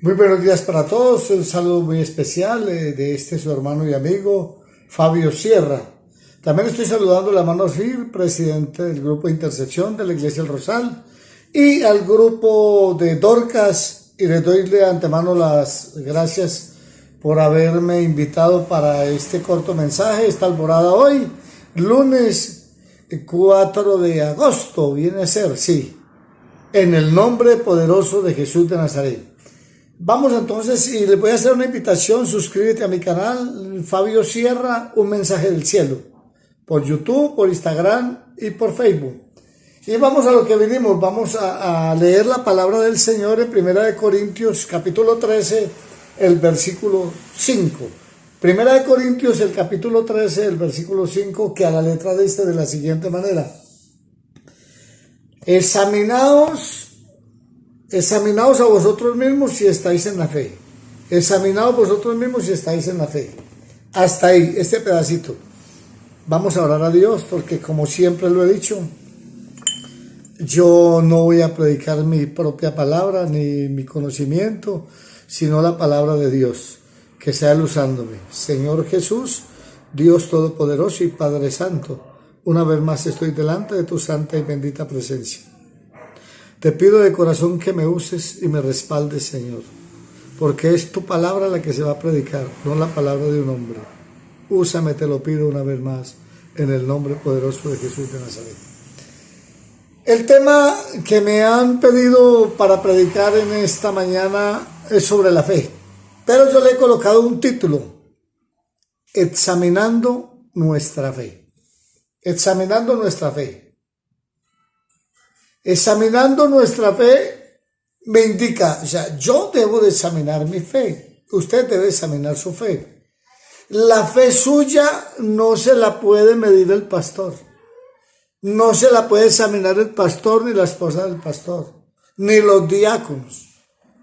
Muy buenos días para todos, un saludo muy especial de su hermano y amigo Fabio Sierra. También estoy saludando a la hermana Orfil, presidente del grupo de intercesión de la Iglesia del Rosal, y al grupo de Dorcas, y les doy de antemano las gracias por haberme invitado para este corto mensaje, esta alborada hoy, lunes 4 de agosto, viene a ser, sí, en el nombre poderoso de Jesús de Nazaret. Vamos entonces, y les voy a hacer una invitación: suscríbete a mi canal, Fabio Sierra, un mensaje del cielo, por YouTube, por Instagram y por Facebook. Y vamos a lo que vinimos, vamos a leer la palabra del Señor en 1 Corintios capítulo 13, el versículo 5. 1 Corintios, el capítulo 13, el versículo 5, que a la letra dice de la siguiente manera: Examinaos a vosotros mismos si estáis en la fe. Examinaos vosotros mismos si estáis en la fe. Hasta ahí, este pedacito. Vamos a orar a Dios, porque como siempre lo he dicho, yo no voy a predicar mi propia palabra ni mi conocimiento, sino la palabra de Dios, que sea Él usándome. Señor Jesús, Dios Todopoderoso y Padre Santo, una vez más estoy delante de tu santa y bendita presencia. Te pido de corazón que me uses y me respaldes, Señor, porque es tu palabra la que se va a predicar, no la palabra de un hombre. Úsame, te lo pido una vez más, en el nombre poderoso de Jesús de Nazaret. El tema que me han pedido para predicar en esta mañana es sobre la fe, pero yo le he colocado un título: Examinando nuestra fe. Examinando nuestra fe. Examinando nuestra fe me indica, o sea, yo debo de examinar mi fe, usted debe examinar su fe. La fe suya no se la puede medir el pastor, no se la puede examinar el pastor ni la esposa del pastor, ni los diáconos,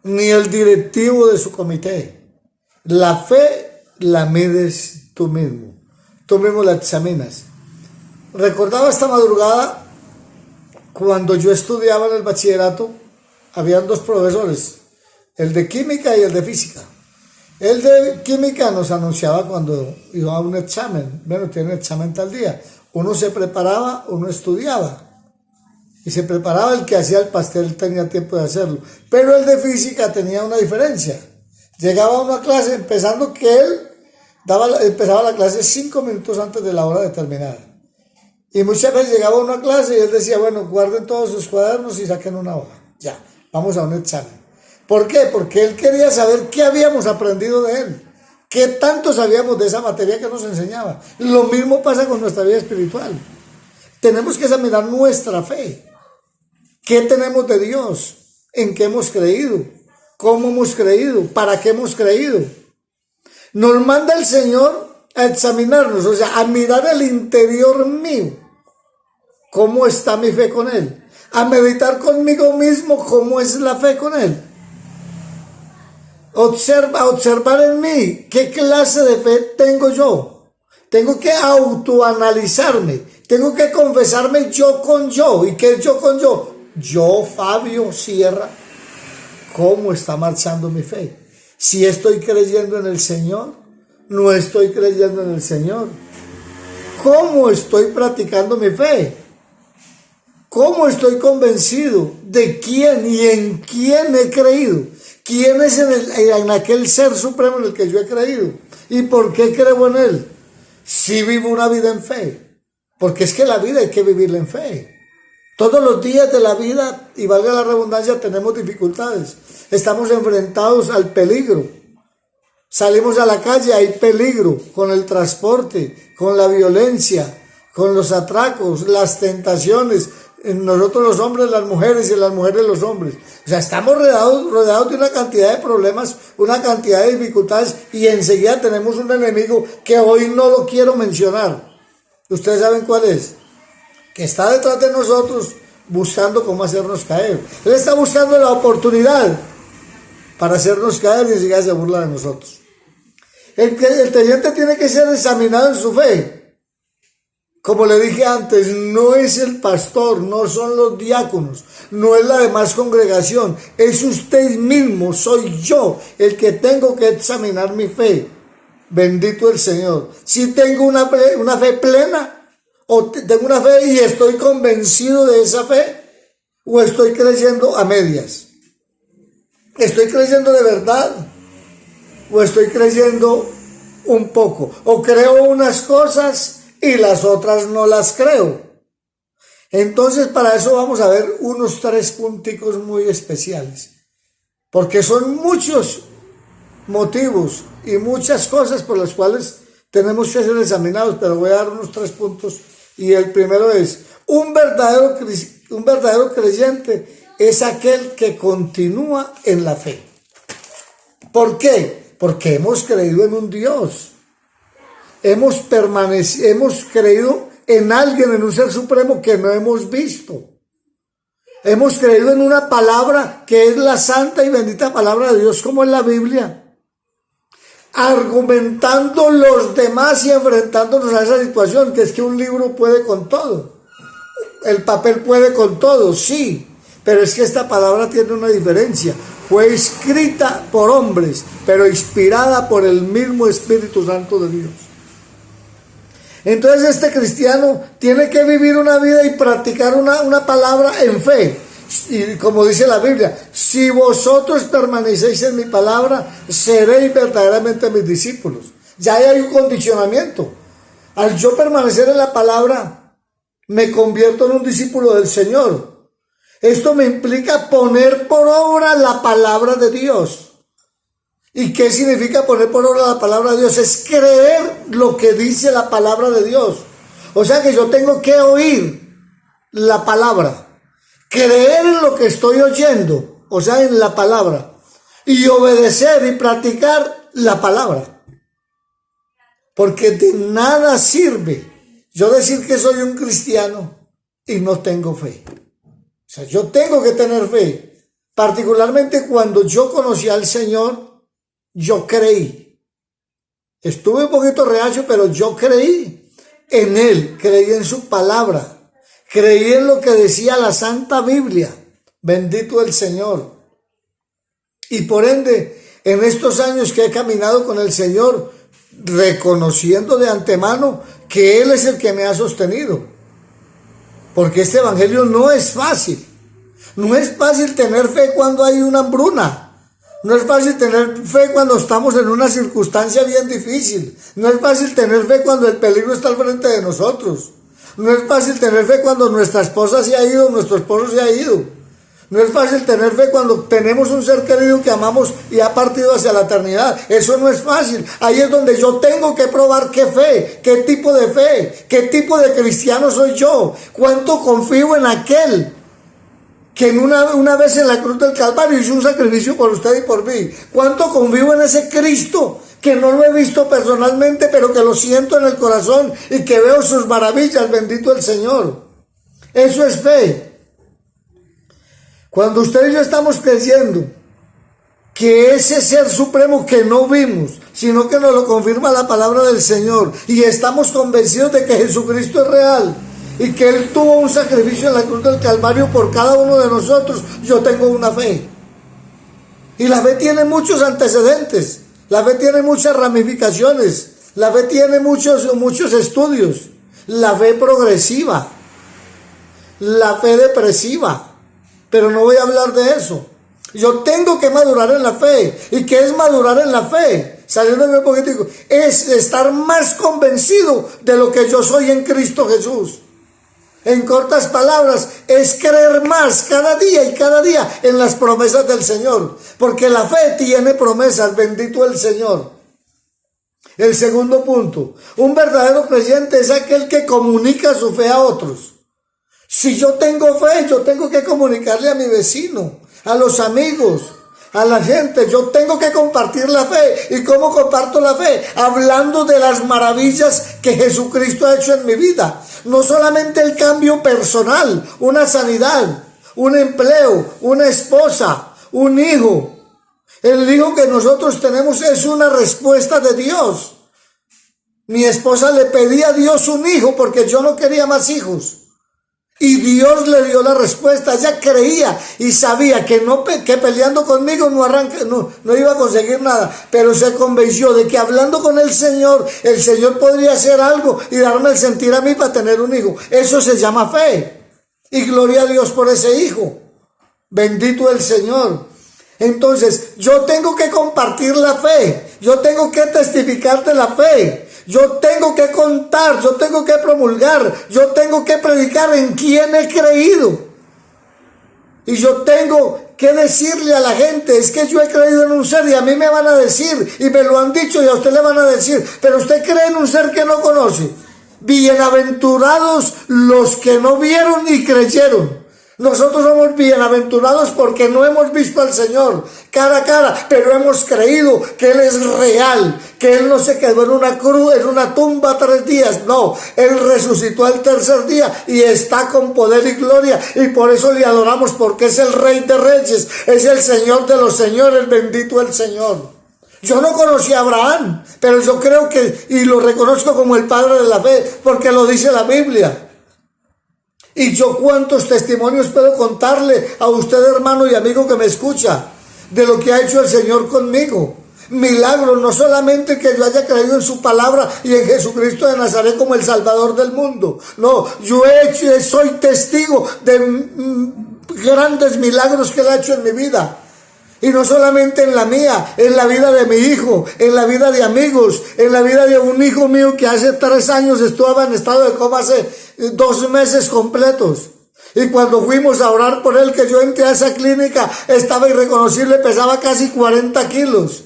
ni el directivo de su comité. La fe la mides tú mismo la examinas. Recordaba esta madrugada, cuando yo estudiaba en el bachillerato, habían dos profesores, el de química y el de física. El de química nos anunciaba cuando iba a un examen: bueno, tiene examen tal día. Uno se preparaba, uno estudiaba. Y se preparaba el que hacía el pastel, tenía tiempo de hacerlo. Pero el de física tenía una diferencia. Llegaba a una clase, empezando que él empezaba la clase 5 minutos antes de la hora determinada. Y muchas veces llegaba a una clase y él decía: bueno, guarden todos sus cuadernos y saquen una hoja. Ya, vamos a un examen. ¿Por qué? Porque él quería saber qué habíamos aprendido de él, qué tanto sabíamos de esa materia que nos enseñaba. Lo mismo pasa con nuestra vida espiritual. Tenemos que examinar nuestra fe. ¿Qué tenemos de Dios? ¿En qué hemos creído? ¿Cómo hemos creído? ¿Para qué hemos creído? Nos manda el Señor a examinarnos, o sea, a mirar el interior mío, cómo está mi fe con Él, a meditar conmigo mismo cómo es la fe con Él, observar en mí qué clase de fe tengo yo. Tengo que autoanalizarme, tengo que confesarme yo con yo. ¿Y qué es yo con yo? Yo, Fabio Sierra, ¿cómo está marchando mi fe? Si estoy creyendo en el Señor, no estoy creyendo en el Señor. ¿Cómo estoy practicando mi fe? ¿Cómo estoy convencido de quién y en quién he creído? ¿Quién es en aquel ser supremo en el que yo he creído? ¿Y por qué creo en él? Si vivo una vida en fe. Porque es que la vida hay que vivirla en fe. Todos los días de la vida, y valga la redundancia, tenemos dificultades. Estamos enfrentados al peligro. Salimos a la calle, hay peligro con el transporte, con la violencia, con los atracos, las tentaciones. Nosotros los hombres, las mujeres, y las mujeres los hombres. O sea, estamos rodeados de una cantidad de problemas, una cantidad de dificultades, y enseguida tenemos un enemigo que hoy no lo quiero mencionar. Ustedes saben cuál es, que está detrás de nosotros buscando cómo hacernos caer. Él está buscando la oportunidad para hacernos caer, y enseguida se burla de nosotros. El creyente tiene que ser examinado en su fe. Como le dije antes, no es el pastor, no son los diáconos, no es la demás congregación, es usted mismo, soy yo el que tengo que examinar mi fe. Bendito el Señor. Si tengo una fe plena, o tengo una fe y estoy convencido de esa fe, o estoy creyendo a medias. ¿Estoy creyendo de verdad? ¿O estoy creyendo un poco? ¿O creo unas cosas y las otras no las creo? Entonces, para eso vamos a ver unos 3 punticos muy especiales. Porque son muchos motivos y muchas cosas por las cuales tenemos que ser examinados, pero voy a dar unos 3 puntos. Y el primero es, un verdadero creyente es aquel que continúa en la fe. ¿Por qué? Porque hemos creído en un Dios. Hemos creído en alguien, en un ser supremo que no hemos visto. Hemos creído en una palabra que es la santa y bendita palabra de Dios, como en la Biblia. Argumentando los demás y enfrentándonos a esa situación, que es que un libro puede con todo. El papel puede con todo, sí. Pero es que esta palabra tiene una diferencia. Fue escrita por hombres, pero inspirada por el mismo Espíritu Santo de Dios. Entonces este cristiano tiene que vivir una vida y practicar una palabra en fe. Y como dice la Biblia, si vosotros permanecéis en mi palabra, seréis verdaderamente mis discípulos. Ya hay un condicionamiento. Al yo permanecer en la palabra, me convierto en un discípulo del Señor. Esto me implica poner por obra la palabra de Dios. ¿Y qué significa poner por obra la palabra de Dios? Es creer lo que dice la palabra de Dios. O sea que yo tengo que oír la palabra, creer en lo que estoy oyendo, o sea, en la palabra, y obedecer y practicar la palabra. Porque de nada sirve yo decir que soy un cristiano y no tengo fe. O sea, yo tengo que tener fe. Particularmente cuando yo conocí al Señor, yo creí. Estuve un poquito reacio, pero yo creí en Él, creí en su palabra, creí en lo que decía la Santa Biblia. Bendito el Señor. Y por ende, en estos años que he caminado con el Señor, reconociendo de antemano que Él es el que me ha sostenido. Porque este evangelio no es fácil. No es fácil tener fe cuando hay una hambruna. No es fácil tener fe cuando estamos en una circunstancia bien difícil. No es fácil tener fe cuando el peligro está al frente de nosotros. No es fácil tener fe cuando nuestra esposa se ha ido, nuestro esposo se ha ido. No es fácil tener fe cuando tenemos un ser querido que amamos y ha partido hacia la eternidad. Eso no es fácil. Ahí es donde yo tengo que probar qué fe, qué tipo de cristiano soy yo. Cuánto confío en aquel que una vez en la cruz del Calvario hizo un sacrificio por usted y por mí. Cuánto confío en ese Cristo que no lo he visto personalmente, pero que lo siento en el corazón y que veo sus maravillas. Bendito el Señor. Eso es fe. Cuando usted y yo estamos creyendo que ese ser supremo que no vimos, sino que nos lo confirma la palabra del Señor, y estamos convencidos de que Jesucristo es real y que Él tuvo un sacrificio en la cruz del Calvario por cada uno de nosotros, yo tengo una fe. Y la fe tiene muchos antecedentes, la fe tiene muchas ramificaciones, la fe tiene muchos estudios. La fe progresiva, la fe depresiva. Pero no voy a hablar de eso. Yo tengo que madurar en la fe. ¿Y qué es madurar en la fe? Saliéndome un poquitico. Es estar más convencido de lo que yo soy en Cristo Jesús. En cortas palabras, es creer más cada día y cada día en las promesas del Señor. Porque la fe tiene promesas. Bendito el Señor. El segundo punto. Un verdadero creyente es aquel que comunica su fe a otros. Si yo tengo fe, yo tengo que comunicarle a mi vecino, a los amigos, a la gente. Yo tengo que compartir la fe. ¿Y cómo comparto la fe? Hablando de las maravillas que Jesucristo ha hecho en mi vida. No solamente el cambio personal, una sanidad, un empleo, una esposa, un hijo. El hijo que nosotros tenemos es una respuesta de Dios. Mi esposa le pedía a Dios un hijo porque yo no quería más hijos. Y Dios le dio la respuesta. Ella creía y sabía que que peleando conmigo no iba a conseguir nada. Pero se convenció de que hablando con el Señor podría hacer algo y darme el sentir a mí para tener un hijo. Eso se llama fe. Y gloria a Dios por ese hijo. Bendito el Señor. Entonces, yo tengo que compartir la fe. Yo tengo que testificar de la fe. Yo tengo que contar, yo tengo que promulgar, yo tengo que predicar en quién he creído. Y yo tengo que decirle a la gente, es que yo he creído en un ser y a mí me van a decir, y me lo han dicho y a usted le van a decir, pero usted cree en un ser que no conoce. Bienaventurados los que no vieron ni creyeron. Nosotros somos bienaventurados porque no hemos visto al Señor cara a cara, pero hemos creído que Él es real, que Él no se quedó en una cruz, en una tumba 3 días, no, Él resucitó al tercer día y está con poder y gloria, y por eso le adoramos, porque es el Rey de Reyes, es el Señor de los señores, bendito el Señor. Yo no conocí a Abraham, pero yo creo que, y lo reconozco como el padre de la fe, porque lo dice la Biblia. Y yo cuántos testimonios puedo contarle a usted, hermano y amigo que me escucha, de lo que ha hecho el Señor conmigo. Milagros, no solamente que yo haya creído en su palabra y en Jesucristo de Nazaret como el Salvador del mundo. No, yo soy testigo de grandes milagros que Él ha hecho en mi vida. Y no solamente en la mía, en la vida de mi hijo, en la vida de amigos, en la vida de un hijo mío que hace 3 años estaba en estado de coma hace 2 meses completos. Y cuando fuimos a orar por él, que yo entré a esa clínica, estaba irreconocible, pesaba casi 40 kilos.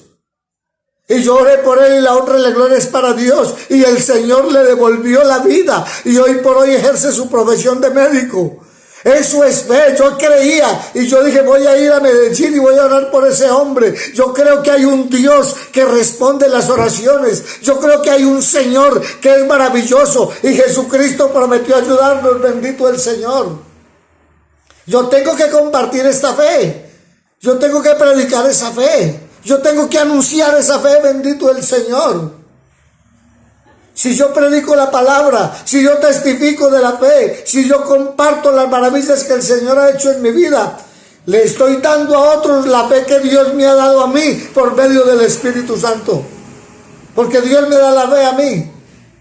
Y yo oré por él y la honra y la gloria es para Dios. Y el Señor le devolvió la vida y hoy por hoy ejerce su profesión de médico. Eso es fe. Yo creía y yo dije, voy a ir a Medellín y voy a orar por ese hombre. Yo creo que hay un Dios que responde las oraciones. Yo creo que hay un Señor que es maravilloso y Jesucristo prometió ayudarnos, bendito el Señor. Yo tengo que compartir esta fe. Yo tengo que predicar esa fe. Yo tengo que anunciar esa fe, bendito el Señor. Si yo predico la palabra, si yo testifico de la fe, si yo comparto las maravillas que el Señor ha hecho en mi vida, le estoy dando a otros la fe que Dios me ha dado a mí por medio del Espíritu Santo. Porque Dios me da la fe a mí,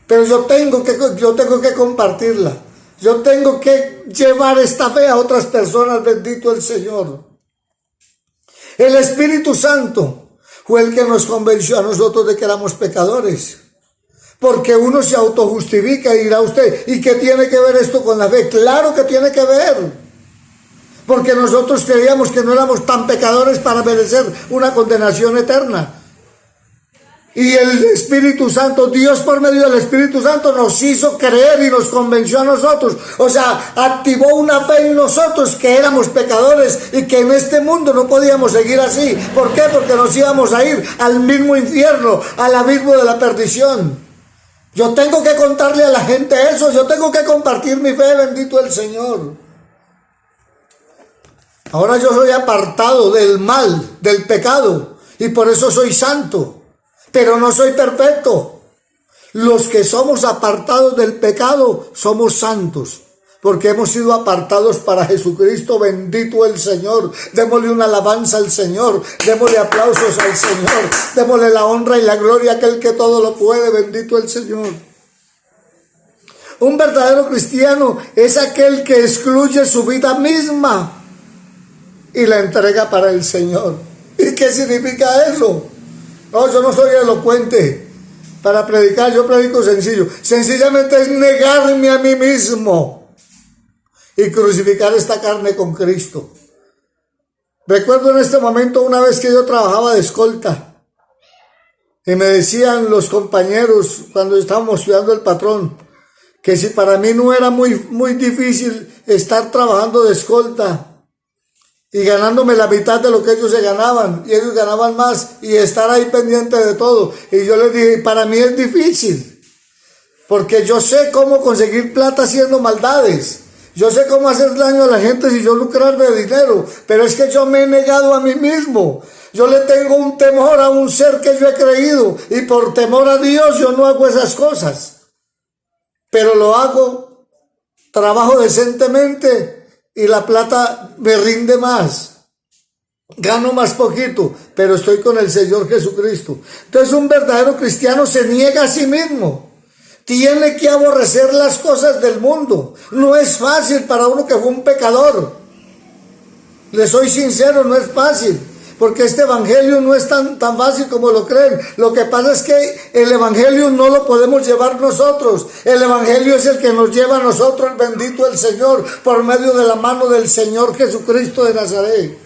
pero yo tengo que compartirla. Yo tengo que llevar esta fe a otras personas, bendito el Señor. El Espíritu Santo fue el que nos convenció a nosotros de que éramos pecadores. Porque uno se autojustifica y dirá usted, ¿y qué tiene que ver esto con la fe? Claro que tiene que ver. Porque nosotros creíamos que no éramos tan pecadores para merecer una condenación eterna. Y el Espíritu Santo, Dios por medio del Espíritu Santo nos hizo creer y nos convenció a nosotros. O sea, activó una fe en nosotros que éramos pecadores y que en este mundo no podíamos seguir así. ¿Por qué? Porque nos íbamos a ir al mismo infierno, al abismo de la perdición. Yo tengo que contarle a la gente eso, yo tengo que compartir mi fe, bendito el Señor. Ahora yo soy apartado del mal, del pecado, y por eso soy santo, pero no soy perfecto. Los que somos apartados del pecado somos santos, porque hemos sido apartados para Jesucristo, bendito el Señor. Démosle una alabanza al Señor, démosle aplausos al Señor, démosle la honra y la gloria a aquel que todo lo puede, bendito el Señor. Un verdadero cristiano es aquel que excluye su vida misma y la entrega para el Señor. ¿Y qué significa eso? No, yo no soy elocuente para predicar, yo predico sencillo. Sencillamente es negarme a mí mismo y crucificar esta carne con Cristo. Recuerdo en este momento una vez que yo trabajaba de escolta y me decían los compañeros cuando estábamos estudiando el patrón que si para mí no era muy difícil estar trabajando de escolta y ganándome la mitad de lo que ellos se ganaban y ellos ganaban más y estar ahí pendiente de todo. Y yo les dije, para mí es difícil porque yo sé cómo conseguir plata haciendo maldades. Yo sé cómo hacer daño a la gente si yo lucrarme de dinero, pero es que yo me he negado a mí mismo. Yo le tengo un temor a un ser que yo he creído y por temor a Dios yo no hago esas cosas. Pero lo hago trabajo decentemente y la plata me rinde más. Gano más poquito, pero estoy con el Señor Jesucristo. Entonces un verdadero cristiano se niega a sí mismo. Tiene que aborrecer las cosas del mundo. No es fácil para uno que fue un pecador. Le soy sincero, no es fácil. Porque este evangelio no es tan fácil como lo creen. Lo que pasa es que el evangelio no lo podemos llevar nosotros. El evangelio es el que nos lleva a nosotros, bendito el Señor, por medio de la mano del Señor Jesucristo de Nazaret.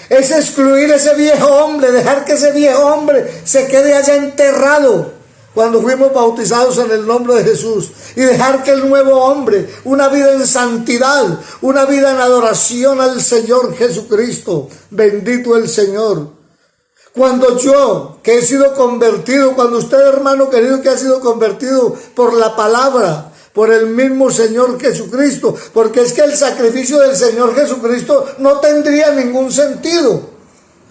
Es excluir ese viejo hombre, dejar que ese viejo hombre se quede allá enterrado cuando fuimos bautizados en el nombre de Jesús, y dejar que el nuevo hombre, una vida en santidad, una vida en adoración al Señor Jesucristo, bendito el Señor. Cuando yo, que he sido convertido, cuando usted, hermano querido, que ha sido convertido por la palabra, por el mismo Señor Jesucristo, porque es que el sacrificio del Señor Jesucristo no tendría ningún sentido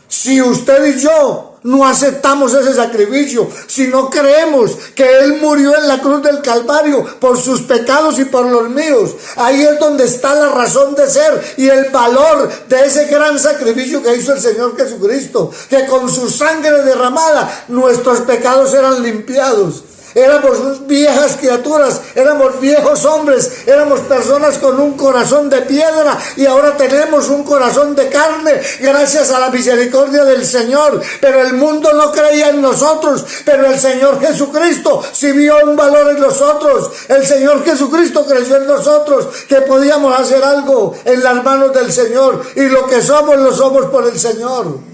si usted y yo no aceptamos ese sacrificio, si no creemos que Él murió en la cruz del Calvario por sus pecados y por los míos. Ahí es donde está la razón de ser y el valor de ese gran sacrificio que hizo el Señor Jesucristo, que con su sangre derramada nuestros pecados eran limpiados. Éramos viejas criaturas, éramos viejos hombres, éramos personas con un corazón de piedra y ahora tenemos un corazón de carne gracias a la misericordia del Señor. Pero el mundo no creía en nosotros, pero el Señor Jesucristo sí vio un valor en nosotros. El Señor Jesucristo creyó en nosotros que podíamos hacer algo en las manos del Señor, y lo que somos lo somos por el Señor.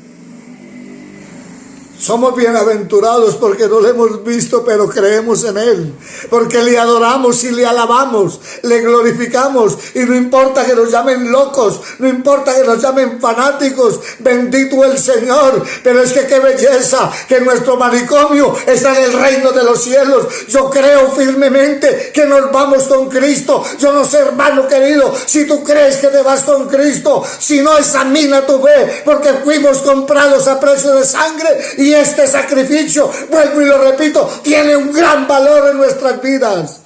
Somos bienaventurados porque no lo hemos visto, pero creemos en Él, porque le adoramos y le alabamos, le glorificamos, y no importa que nos llamen locos, no importa que nos llamen fanáticos, bendito el Señor. Pero es que qué belleza que nuestro manicomio está en el reino de los cielos. Yo creo firmemente que nos vamos con Cristo. Yo no sé, hermano querido, si tú crees que te vas con Cristo, si no, examina tu fe, porque fuimos comprados a precio de sangre. Y este sacrificio, vuelvo y lo repito, tiene un gran valor en nuestras vidas.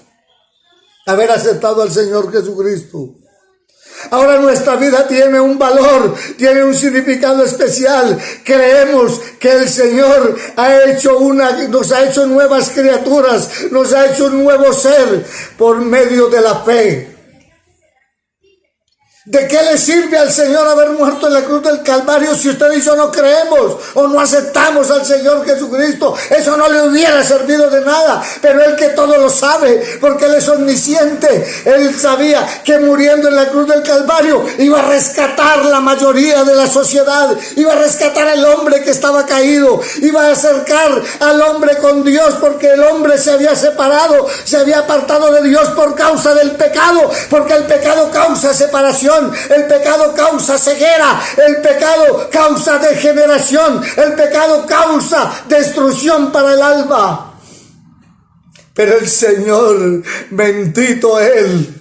Haber aceptado al Señor Jesucristo. Ahora nuestra vida tiene un valor, tiene un significado especial. Creemos que el Señor nos ha hecho nuevas criaturas, nos ha hecho un nuevo ser por medio de la fe. ¿De qué le sirve al Señor haber muerto en la cruz del Calvario si usted y yo no creemos o no aceptamos al Señor Jesucristo? Eso no le hubiera servido de nada. Pero Él, que todo lo sabe, porque Él es omnisciente, Él sabía que muriendo en la cruz del Calvario iba a rescatar la mayoría de la sociedad, iba a rescatar al hombre que estaba caído, iba a acercar al hombre con Dios, porque el hombre se había separado, se había apartado de Dios por causa del pecado, porque el pecado causa separación. El pecado causa ceguera, el pecado causa degeneración, el pecado causa destrucción para el alma. Pero el Señor, bendito Él,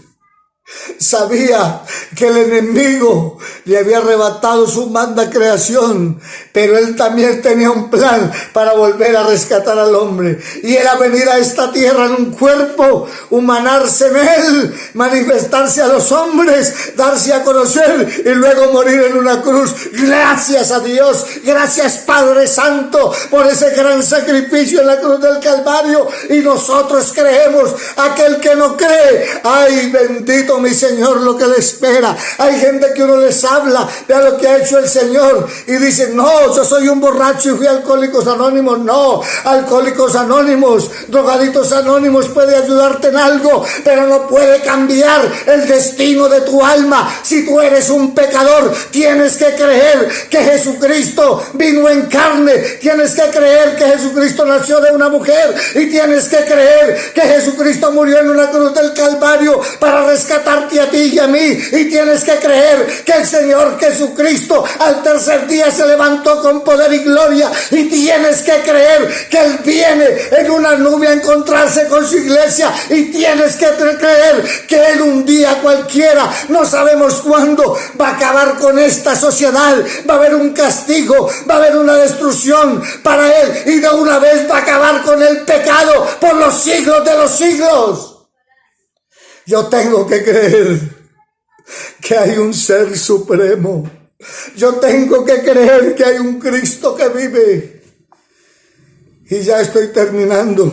sabía que el enemigo le había arrebatado su magna creación, pero Él también tenía un plan para volver a rescatar al hombre, y era venir a esta tierra en un cuerpo, humanarse en Él, manifestarse a los hombres, darse a conocer y luego morir en una cruz. Gracias a Dios, gracias Padre Santo por ese gran sacrificio en la cruz del Calvario. Y nosotros creemos. Aquel que no cree, ay, bendito mi Señor, lo que le espera. Hay gente que uno les habla de lo que ha hecho el Señor y dice: no, yo soy un borracho y fui a Alcohólicos Anónimos. No, Alcohólicos Anónimos, Drogaditos Anónimos puede ayudarte en algo, pero no puede cambiar el destino de tu alma. Si tú eres un pecador, tienes que creer que Jesucristo vino en carne, tienes que creer que Jesucristo nació de una mujer, y tienes que creer que Jesucristo murió en una cruz del Calvario para rescatarte a ti y a mí, y tienes que creer que el Señor Jesucristo al tercer día se levantó con poder y gloria, y tienes que creer que Él viene en una nube a encontrarse con su iglesia, y tienes que creer que Él un día cualquiera, no sabemos cuándo, va a acabar con esta sociedad. Va a haber un castigo, va a haber una destrucción para Él, y de una vez va a acabar con el pecado por los siglos de los siglos. Yo tengo que creer que hay un ser supremo. Yo tengo que creer que hay un Cristo que vive. Y ya estoy terminando.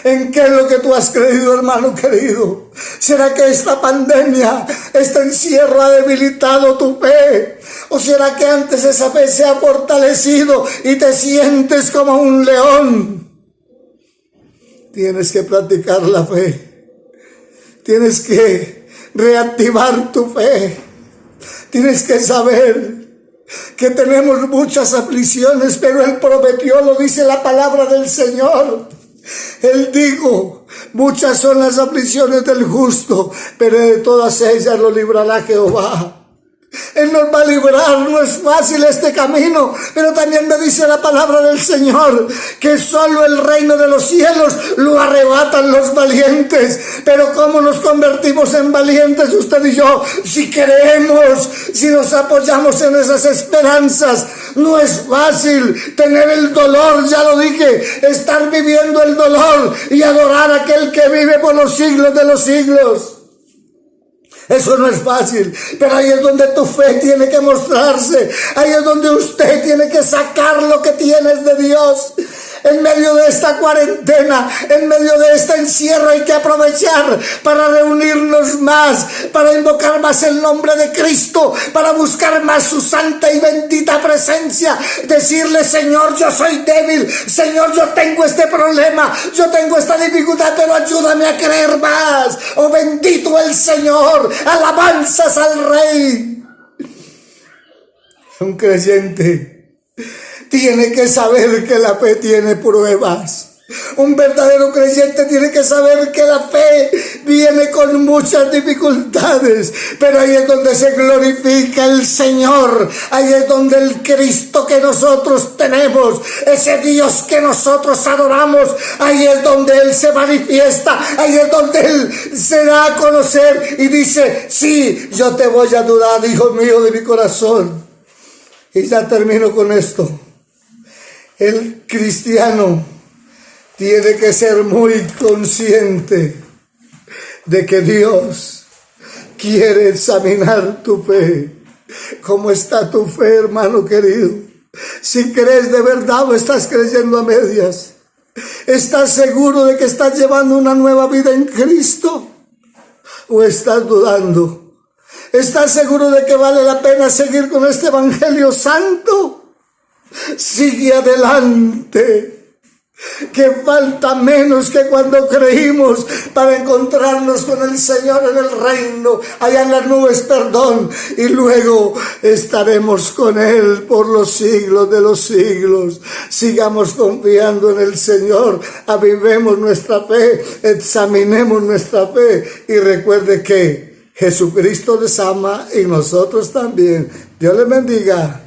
¿En qué es lo que tú has creído, hermano querido? ¿Será que esta pandemia, este encierro ha debilitado tu fe? ¿O será que antes esa fe se ha fortalecido y te sientes como un león? Tienes que practicar la fe. Tienes que reactivar tu fe. Tienes que saber que tenemos muchas aflicciones, pero Él prometió, lo dice la palabra del Señor. Él dijo, muchas son las aflicciones del justo, pero de todas ellas lo librará Jehová. Él nos va a librar, no es fácil este camino, pero también me dice la palabra del Señor que solo el reino de los cielos lo arrebatan los valientes. Pero ¿cómo nos convertimos en valientes usted y yo? Si creemos, si nos apoyamos en esas esperanzas. No es fácil tener el dolor, ya lo dije, estar viviendo el dolor y adorar a aquel que vive por los siglos de los siglos. Eso no es fácil, pero ahí es donde tu fe tiene que mostrarse. Ahí es donde usted tiene que sacar lo que tienes de Dios. En medio de esta cuarentena, en medio de este encierro, hay que aprovechar para reunirnos más, para invocar más el nombre de Cristo, para buscar más su santa y bendita presencia. Decirle, Señor, yo soy débil, Señor, yo tengo este problema, yo tengo esta dificultad, pero ayúdame a creer más. Oh, bendito el Señor, alabanzas al Rey. Un creyente tiene que saber que la fe tiene pruebas. Un verdadero creyente tiene que saber que la fe viene con muchas dificultades, pero ahí es donde se glorifica el Señor. Ahí es donde el Cristo que nosotros tenemos, ese Dios que nosotros adoramos, ahí es donde Él se manifiesta, ahí es donde Él se da a conocer y dice, sí, yo te voy a ayudar, hijo mío de mi corazón. Y ya termino con esto. El cristiano tiene que ser muy consciente de que Dios quiere examinar tu fe. ¿Cómo está tu fe, hermano querido? Si crees de verdad o estás creyendo a medias. ¿Estás seguro de que estás llevando una nueva vida en Cristo? ¿O estás dudando? ¿Estás seguro de que vale la pena seguir con este evangelio santo? Sigue adelante, que falta menos que cuando creímos para encontrarnos con el Señor en el reino, allá en las nubes, perdón, y luego estaremos con Él por los siglos de los siglos. Sigamos confiando en el Señor, avivemos nuestra fe, examinemos nuestra fe y recuerde que Jesucristo les ama y nosotros también. Dios les bendiga.